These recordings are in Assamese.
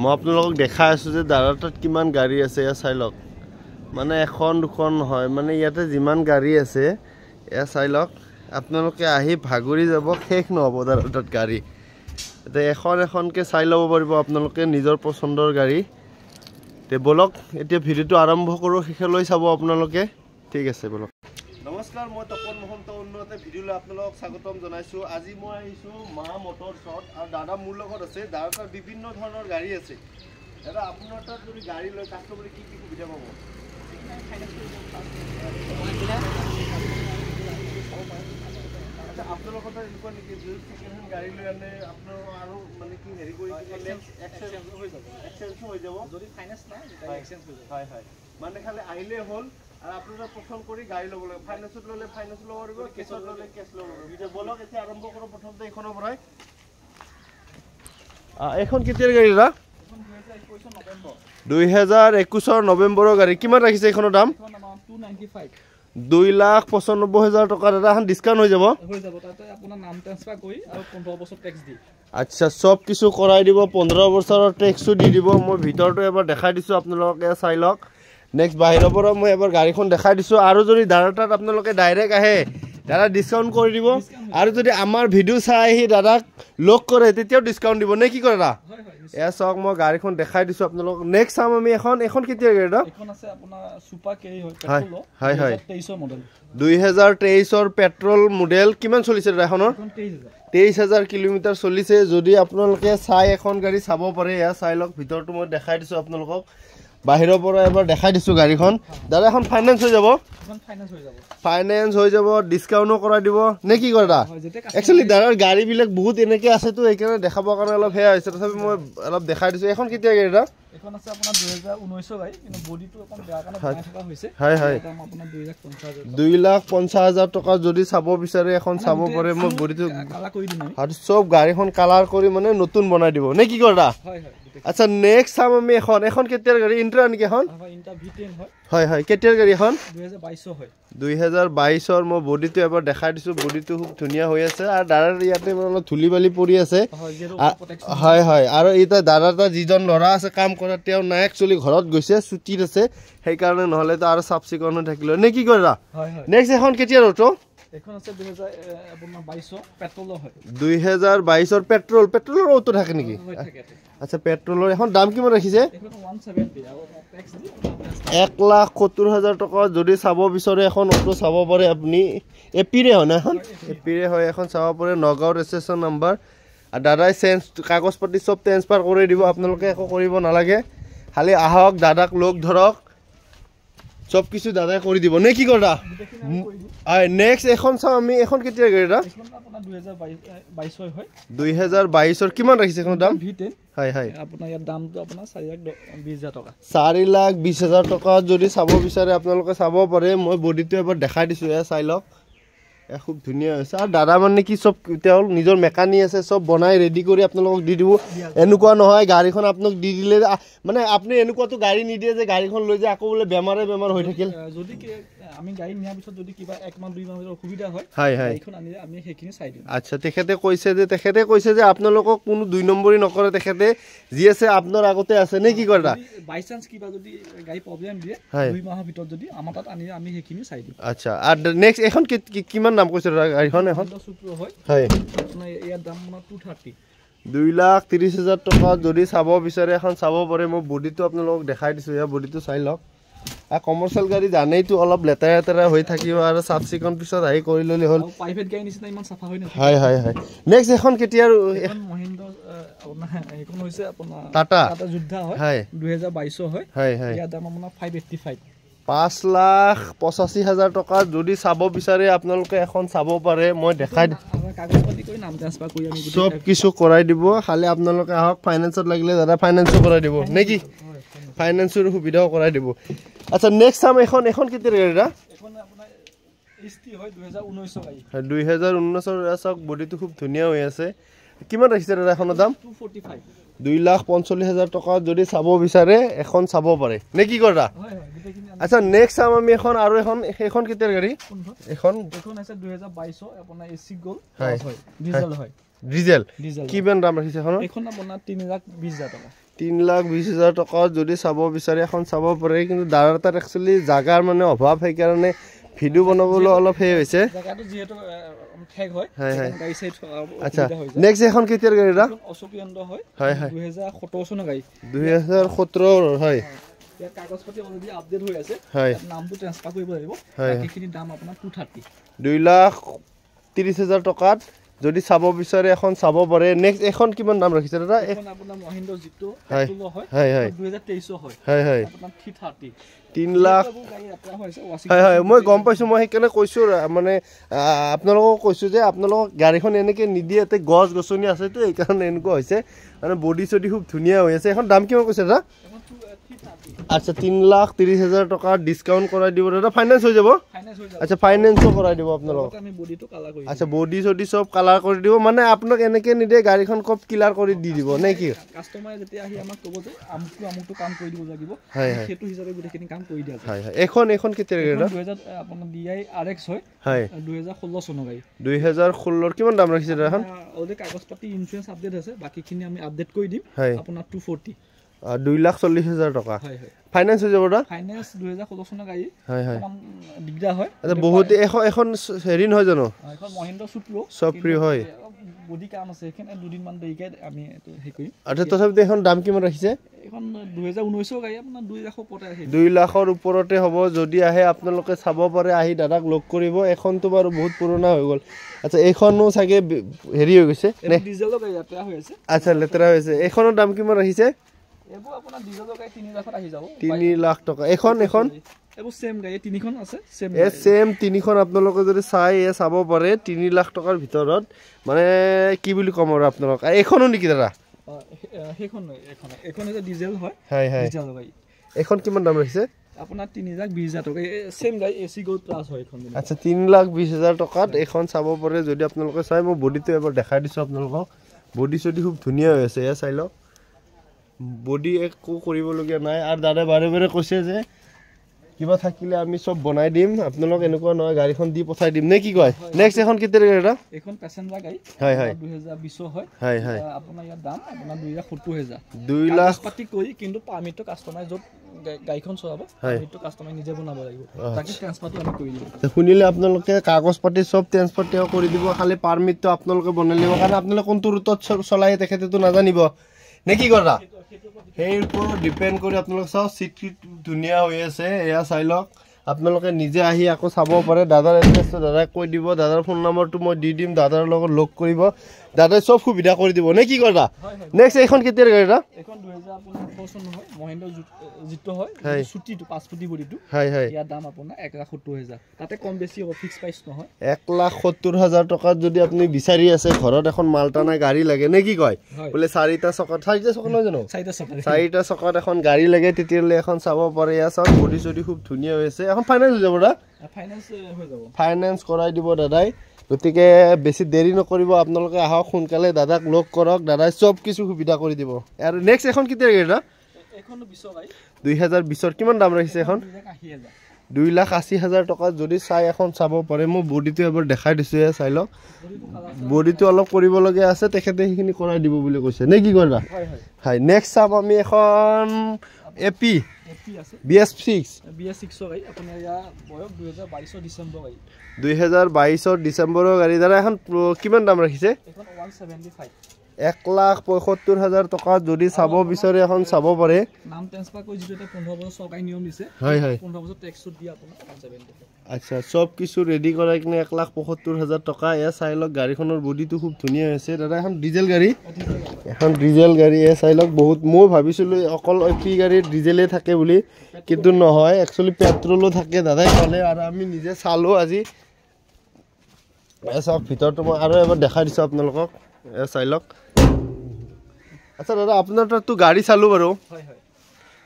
মই আপোনালোকক দেখাই আছোঁ যে দাদাৰ তাত কিমান গাড়ী আছে এয়া চাই লওক মানে এখন দুখন নহয় মানে ইয়াতে যিমান গাড়ী আছে এয়া চাই লওক আপোনালোকে আহি ভাগৰি যাব শেষ নহ'ব দাদাৰ তাত গাড়ী এতিয়া এখন এখনকৈ চাই ল'ব পাৰিব আপোনালোকে নিজৰ পচন্দৰ গাড়ী তে বলক এতিয়া ভিডিঅ'টো আৰম্ভ কৰোঁ শেষলৈ চাব আপোনালোকে ঠিক আছে বলক নমস্কাৰ মই তপন মহন্ত উন্নতে ভিডিঅ'লৈ আপোনালোকক স্বাগতম জনাইছোঁ আজি মই আহিছোঁ মা মটৰছত আৰু দাদা মোৰ লগত আছে দাদাৰ তাত বিভিন্ন ধৰণৰ গাড়ী আছে দাদা আপোনাৰ তাত যদি গাড়ী লৈ কাষ্টমাৰে কি সুবিধা পাব আপোনালোকৰ তাত এনেকুৱা নেকি যদি ছেকেণ্ড হেণ্ড গাড়ী লৈ আনে আপোনালোকৰ আৰু মানে কি হেৰি কৰি এক্সচেঞ্জ হৈ যাব যদি ফাইনেন্স নাই এক্সচেঞ্জ হৈ যাব হয় হয় মানে খালি আহিলেই হ'ল আৰু আপোনালোকে পচন্দ কৰি গাড়ী ল'ব লাগে ফাইনেন্সত ল'লে ফাইনেন্স ল'ব পাৰিব কেছত ল'লে কেছ ল'ব পাৰিব এতিয়া বলক এতিয়া আৰম্ভ কৰোঁ প্ৰথমতে এইখনৰ পৰাই এইখন কেতিয়াৰ গাড়ী দাদা 2021 নৱেম্বৰৰ গাড়ী কিমান ৰাখিছে এইখনৰ দাম 2,95,000 টকা দাদা এখন ডিছকাউণ্ট হৈ যাব তাতে আপোনাৰ নাম ট্ৰান্সফাৰ কৰি আৰু 15 বছৰ টেক্স দি আচ্ছা সব কিছু কৰাই দিব 15 বছৰৰ টেক্সও দি দিব মই ভিতৰটো এবাৰ দেখাই দিছোঁ আপোনালোকে চাই লওক নেক্সট বাহিৰৰ পৰা মই এবাৰ গাড়ীখন দেখাই দিছোঁ আৰু যদি দাদাৰ তাত আপোনালোকে ডাইৰেক্ট আহে দাদা ডিছকাউণ্ট কৰি দিব আৰু যদি আমাৰ ভিডিঅ' চাই আহি দাদাক লগ কৰে তেতিয়াও ডিছকাউণ্ট দিব নে কি কৰে দাদা এয়া চাওক মই গাড়ীখন দেখাই দিছোঁ আপোনালোকক নেক্সট চাম আমি এখন কেতিয়া গাড়ী দাদা এখন আছে আপোনাৰ সুপাৰ কেৰি হয় পেট্ৰল হয় হয় 2023 মডেল 2023 পেট্ৰল মডেল কিমান চলিছে দাদা এখনৰ 23,000 কিলোমিটাৰ চলিছে যদি আপোনালোকে চাই এখন গাড়ী চাব পাৰে এয়া চাই লওক ভিতৰটো মই দেখাই দিছোঁ আপোনালোকক বাহিৰৰ পৰা এবাৰ দেখাই দিছোঁ গাড়ীখন দাদা এখন ফাইনেন্স হৈ যাব ফাইনেন্স হৈ যাব ডিছকাউণ্টো কৰাই দিব নে কি কৰে দাদা একচুৱেলি দাদাৰ গাড়ীবিলাক বহুত এনেকৈ আছেতো সেইকাৰণে দেখাবৰ কাৰণে অলপ সেয়া হৈছে তথাপি মই অলপ দেখাই দিছোঁ এখন কেতিয়া গাড়ী দাদা এখন আছে আপোনাৰ 2019 গাড়ী কিন্তু বডিটো অকণ বেয়া কাৰণে বনাই থকা হৈছে হয় হয় দাম আপোনাৰ 2,50,000 টকা যদি চাব বিচাৰে এখন চাব পাৰে মই বডিটো কালাৰ কৰি দিম আৰু চব গাড়ীখন কালাৰ কৰি মানে নতুন বনাই দিব নে কি কৰে দাদা হয় হয় আচ্ছা নেক্সট চাম আমি এখন কেতিয়াৰ গাড়ী ইন্ট্ৰা নেকি এখন ইন্টা V10 হয় হয় কেতিয়াৰ গাড়ী এখন 2022 হয় 2022 মই বডিটো এবাৰ দেখাই দিছোঁ বডিটো খুব ধুনীয়া হৈ আছে আৰু দাদাৰ ইয়াতে অলপ ধূলি বালি পৰি আছে হয় হয় আৰু এতিয়া দাদাৰ তাত যিজন ল'ৰা আছে কাম কৰা তেওঁ নাই একচুৱেলি ঘৰত গৈছে ছুটিত আছে সেইকাৰণে নহ'লেতো আৰু চাফ চিকুণ হৈ থাকিলে নে কি কৰে নেক্সট এখন কেতিয়াৰ অটো এখন আছে 2022 পেট্ৰলৰ হয় 2022 পেট্ৰলৰ অটো থাকে নেকি আচ্ছা পেট্ৰলৰ এখন দাম কিমান ৰাখিছে 1,70,000 টকা যদি চাব বিচাৰে এখন অটো চাব পাৰে আপুনি এপিৰে হয় না এখন এপিৰে হয় এখন চাব পাৰে নগাঁও ৰেজিষ্ট্ৰেশ্যন নাম্বাৰ আৰু দাদাই চেঞ্জ কাগজ পাতি চব ট্ৰেন্সফাৰ কৰি দিব আপোনালোকে একো কৰিব নালাগে খালি আহক দাদাক লগ ধৰক সব কিছু দাদাই কৰি দিব নে কি কৰা নেক্সট এখন চাওঁ আমি এখন কেতিয়া গাড়ী দাদা 2022 হয় 2022 কিমান ৰাখিছে এখন দাম V10 হয় হয় আপোনাৰ ইয়াৰ দামটো আপোনাৰ 4,20,000 টকা 4,20,000 টকা যদি চাব বিচাৰে আপোনালোকে চাব পাৰে মই বডিটো এবাৰ দেখাই দিছোঁ এয়া চাই লওক এয়া খুব ধুনীয়া হৈছে আৰু দাদা মানে কি চব তেওঁ নিজৰ মেকানিক আছে চব বনাই ৰেডি কৰি আপোনালোকক দি দিব এনেকুৱা নহয় গাড়ীখন আপোনাক দি দিলে মানে আপুনি এনেকুৱাতো গাড়ী নিদিয়ে যে গাড়ীখন লৈ যায় আকৌ বোলে বেমাৰ হৈ থাকিল যদি আমি গাড়ী নিয়াৰ পিছত যদি কিবা 1 মাহ 2 মাহৰ অসুবিধা হয় গাড়ীখন আনিলে আমি সেইখিনি চাই দিম আচ্ছা তেখেতে কৈছে যে আপোনালোকক কোনো 2 নম্বৰী নকৰে তেখেতে যি আছে আপোনাৰ আগতে আছে নে কি কৰা বাই চান্স কিবা যদি গাড়ী প্ৰব্লেম দিয়ে 2 মাহৰ ভিতৰত যদি আমাৰ তাত আনিলে আমি সেইখিনি চাই দিম আচ্ছা আৰু নেক্সট এখন কিমান দাম কৈছে গাড়ীখন এখন হয় আপোনাৰ ইয়াৰ দাম 230 2,30,000 টকা যদি চাব বিচাৰে এখন চাব পাৰে মই বডিটো আপোনালোকক দেখাই দিছোঁ এয়া বডিটো চাই লওক আৰু কমাৰ্চিয়েল গাড়ী জানেইতো অলপ লেতেৰা হৈ থাকিব আৰু চাফ চিকুণ পিছত আহি কৰি ল'লে হ'ল প্ৰাইভেট গাড়ী নিচিনা ইমান চাফা হৈ নাথাকে হয় হয় হয় নেক্সট এখন কেতিয়া এখন মহিন্দ্ৰা এখন হৈছে আপোনাৰ টাটা যোদ্ধা হয় 2022 হয় হয় হয় ইয়াৰ দাম আপোনাৰ 585 5,85,000 টকা যদি চাব বিচাৰে আপোনালোকে এখন চাব পাৰে মই দেখাই কাগজ পাতি কৰি নাম ট্ৰান্সফাৰ কৰি আমি সব কিছু কৰাই দিব খালি আপোনালোকে আহক ফাইনেন্সত লাগিলে দাদা ফাইনেন্সো কৰাই দিব নেকি ফাইনেন্সৰ সুবিধাও কৰাই দিব আচ্ছা নেক্সট চাম এখন কেতিয়া গাড়ী দাদা এখন আপোনাৰ ST হয় 2019 গাড়ী 2019 চাওক বডিটো খুব ধুনীয়া হৈ আছে কিমান ৰাখিছে দাদা এখনৰ দাম 2,45,000 টকা যদি চাব বিচাৰে এখন চাব পাৰে নে কি কৰা আচ্ছা নেক্সট চাম আমি এখন কেতিয়াৰ গাড়ী এখন আছে 2022 আপোনাৰ AC গোল্ড হয় ডিজেল হয় ডিজেল কিমান দাম ৰাখিছে এখন আপোনাৰ 3,20,000 টকা 3,20,000 টকা যদি চাব বিচাৰে এখন চাব পাৰে কিন্তু দাদাৰ তাত একচুৱেলি জাগাৰ মানে অভাৱ সেইকাৰণে ভিডিও বনাবলৈ অলপ হে হৈছে জাগাটো যেহেতু ঠেক হয় গাড়ী সাইড আচ্ছা নেক্সট এখন কেতিয়াৰ গাড়ী এটা অশোকিয়ন্দ হয় 2017 চনৰ গাড়ী 2017 হয় ইয়াৰ কাগজ পাতি অলৰেডি আপডেট হৈ আছে নামটো ট্ৰান্সফাৰ কৰিব লাগিব বাকিখিনি দাম আপোনাৰ 2,30,000 টকাত যদি চাব বিচাৰে এখন চাব পাৰে নেক্সট এখন কিমান দাম ৰাখিছে দাদা এখন আপোনাৰ মহিন্দ্ৰা জিটো পেট্ৰল হয় 2023 হয় আপোনাৰ 330 3 লাখ হয় মই গম পাইছো মই সেইকাৰণে কৈছো মানে আপোনালোকক কৈছো যে আপোনালোক গাড়ীখন এনেকে নিদিয়ে তে গছ গছনি আছে তো এইকাৰণে এনেকুৱা হৈছে মানে বডি চডি খুব ধুনীয়া হৈ আছে এখন দাম কিমান কৈছে দাদা আচ্ছা 3,30,000 টকা ডিসকাউন্ট কৰাই দিব দাদা ফাইনান্স হৈ যাব আচ্ছা ফাইনান্সও কৰাই দিব আপোনালোক আমি বডিটো কালাৰ কৰি আচ্ছা বডি চডি সব কালাৰ কৰি দিব মানে আপোনাক এনেকে নিদিয়ে গাড়ীখন কপ ক্লিয়াৰ কৰি দি দিব নে কি কাস্টমাৰে যেতিয়া আহি আমাক ক'ব যে আমুকটো কাম কৰি দিব লাগিব সেইটো হিচাপে গোটেইখিনি কাম কৰি দিয়া যায় এখন কেতিয়া গাড়ী 2000 আপোনাৰ DI RX হয় 2016 চনৰ গাড়ী 2016 কিমান দাম ৰাখিছে দাদা অলৰেডি কাগজ পাতি ইনস্যুৰেন্স আপডেট আছে বাকিখিনি আমি আপডেট কৰি দিম আপোনাৰ 240 2,40,000 টকা ফাইনান্স হৈ যাব দা ফাইনান্স 2016 চনৰ গাড়ী দিগদাৰ হয় আচ্ছা বহুত এখন হেৰি নহয় জানো এখন মহিন্দ্ৰা সুপ্ৰো সুপ্ৰো হয় বডি কাম আছে এখানে দুদিন মান দেৰিকে আমি এটো হে কৰিম আচ্ছা তথাপি এখন দাম কিমান ৰাখিছে এখন 2019 গাড়ী আপোনাৰ 2 লাখ ওপৰতে আছে 2 লাখৰ ওপৰতে হ'ব যদি আহে আপোনালোকে চাব পাৰে আহি দাদাক লগ কৰিব এখনটো বাৰু বহুত পুৰণা হৈ গ'ল আচ্ছা এখনো চাগে হেৰি হৈ গৈছে ডিজেলৰ গাড়ী লেতেৰা হৈ আছে আচ্ছা লেতেৰা হৈছে এখনৰ দাম কিমান ৰাখিছে এবো আপোনাৰ ডিজেলৰ গাড়ী 3 লাখত আহি যাব 3 লাখ টকা এখন এবো সেম গাড়ী তিনিখন আছে সেম তিনিখন আপোনালোকে যদি চাই চাব পাৰে 3 লাখ টকাৰ ভিতৰত মানে কি বুলি কম আৰু আপোনালোক এখনো নেকি দাদা এখন যে ডিজেল হয় ডিজেল গাড়ী এখন কিমান দাম ৰাখিছে আপোনাৰ 3,20,000 টকা সেম গাড়ী এসি গোল্ড প্লাস হয় এখন আচ্ছা 3,20,000 টকাত এখন চাব পাৰে যদি আপোনালোকে চাই মই বডিটো এবাৰ দেখাই দিছো আপোনালোকক বডি চডি খুব ধুনীয়া হৈ আছে চাই লওক বডি একো কৰিবলগীয়া নাই আৰু দাদা বাৰে বাৰে কৈছে যে কিবা থাকিলে আমি সব বনাই দিম আপোনালোক এনেকুৱা নহয় গাড়ীখন দি পঠাই দিম নে কি কয় নেক্সট এখন কেতিয়া গাড়ীটা এখন প্যাসেঞ্জাৰ গাড়ী 2020 হয় আপোনাৰ ইয়াৰ দাম আপোনাৰ 2,70,000 2 লাখ পাতি কৰি কিন্তু পাৰমিটটো কাস্টমাৰ যত গাড়ীখন চলাব পাৰমিটটো কাস্টমাৰ নিজে বনাব লাগিব তাকি ট্ৰান্সফাৰটো আমি কৰি দিম শুনিলে আপোনালোকে কাগজ পাতি সব ট্ৰান্সফাৰটো কৰি দিব খালি পাৰমিটটো আপোনালোকে বনাই লিব কাৰণ আপোনালোকে কোনটো ৰুটত চলাই তেখেতেতো নাজানিব নে কি কৰা সেই ওপৰত ডিপেন্ড কৰি আপোনালোক চাও সিট ধুনীয়া হৈ আছে এয়া চাই লওক আপোনালোকে নিজে আহি আকৌ চাব পাৰে দাদাৰ এড্ৰেছটো দাদাই কৈ দিব দাদাৰ ফোন নম্বৰটো মই দি দিম দাদাৰ লগত লগ কৰিব দাদাই সব সুবিধা কৰি দিব নে কি কৰা নেক্সট এখন কেতিয়াৰ গাড়ীটা এখন 2018 চন হয় মহিন্দ্ৰা জিটো হয় সুটিটো 5 ফুটি বডিটো ইয়াৰ দাম আপোনাৰ 1,70,000 তাতে কম বেছি হ'ব ফিক্স প্ৰাইস নহয় 1,70,000 টকাত যদি আপুনি বিচাৰি আছে ঘৰত এখন মালটানা গাড়ী লাগে নে কি কয় বলে 4টা চকাত নহয় জানো 4টা চকাত এখন গাড়ী লাগে তেতিয়ালে এখন চাব পাৰে ইয়া চাও বডি চডি খুব ধুনীয়া হৈ আছে এখন ফাইনান্স হৈ যাব দা ফাইনান্স কৰাই দিব দাদাই গতিকে বেছি দেৰি নকৰিব আপোনালোকে আহক সোনকালে দাদাক লগ কৰক দাদাই সব কিছু সুবিধা কৰি দিব আৰু নেক্সট এখন কেতিয়া গাড়ীটা এখন 2020 কিমান দাম ৰাখিছে এখন 2,80,000 টকা যদি চাই এখন চাব পাৰে মই বডিটো এবাৰ দেখাই দিছো চাই লওক বডিটো অলপ কৰিব লগা আছে তেখেতে সেইখিনি কৰাই দিব বুলি কৈছে নে কি কৰিবা হয় নেক্সট চাম আমি এখন এপি আছে BS6 গাড়ী আপোনাৰ ইয়া বয়স 2022 ডিসেম্বৰ গাড়ী 2022 ডিসেম্বৰৰ গাড়ী দাদা এখন কিমান দাম ৰাখিছে এখন 175 1,75,000 টকা যদি চাব বিচাৰে এখন চাব পাৰে নাম ট্ৰান্সফাৰ কৰি যেটা 15 বছৰ চৰকাৰী নিয়ম দিছে 15 বছৰ ট্যাক্স দি আপোনাৰ 175 আচ্ছা সব কিছু ৰেডি কৰাই কিনে 1,75,000 টকা এ চাই লওক গাড়ীখনৰ বডিটো খুব ধুনীয়া হৈছে দাদা এখন ডিজেল গাড়ী এ চাই লওক বহুত মই ভাবিছিলো অকল এপি গাড়ীৰ ডিজেলে থাকে বুলি কিন্তু নহয় একচুয়ালি পেট্ৰলো থাকে দাদাই ক'লে আৰু আমি নিজে চালো আজি এসব ভিতৰটো মই আৰু এবাৰ দেখাই দিছো আপোনালোকক এ চাই লওক আচ্ছা দাদা আপোনাৰ তাতো গাড়ী চালো বাৰু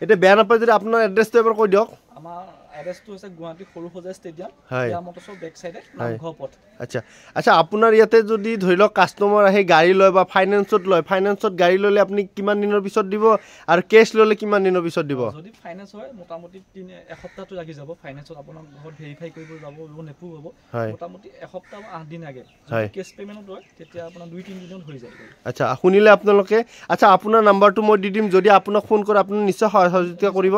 এটা বেয়া নাপায় যদি আপোনাৰ এড্ৰেছটো এবাৰ কৈ দিয়ক আমাৰ এড্ৰেছটো হৈছে গুৱাহাটী সৰু সজাই ষ্টেডিয়াম ইয়া মটৰছৰ বেক সাইডে নামঘৰ পথ আচ্ছা আচ্ছা আপোনাৰ ইয়াতে যদি ধৰি লওক কাস্টমাৰ আহে গাড়ী লয় বা ফাইনেন্সত গাড়ী ল'লে আপুনি কিমান দিনৰ পিছত দিব আৰু কেছ ল'লে কিমান দিনৰ পিছত দিব যদি ফাইনেন্স হয় মোটামুটি এসপ্তাহটো লাগি যাব ফাইনেন্সত আপোনাৰ ঘৰত ভেৰিফাই কৰিব যাব লোন এপ্ৰুভ হ'ব মোটামুটি এসপ্তাহ 8 দিন লাগে যদি কেছ পেমেন্টত হয় তেতিয়া আপোনাৰ 2-3 দিনত হৈ যায় আচ্ছা শুনিলে আপোনালোকে আচ্ছা আপোনাৰ নাম্বাৰটো মই দি দিম যদি আপোনাক ফোন কৰে আপুনি নিশ্চয় সহযোগিতা কৰিব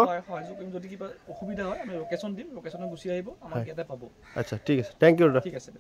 যদি কিবা অসুবিধা হয় আমি লোকেশ্যন দিম লোকেশ্যনত গুচি আহিব আমাক ইয়াতে পাব আচ্ছা ঠিক আছে থ্যাংক ইউ ঠিক আছে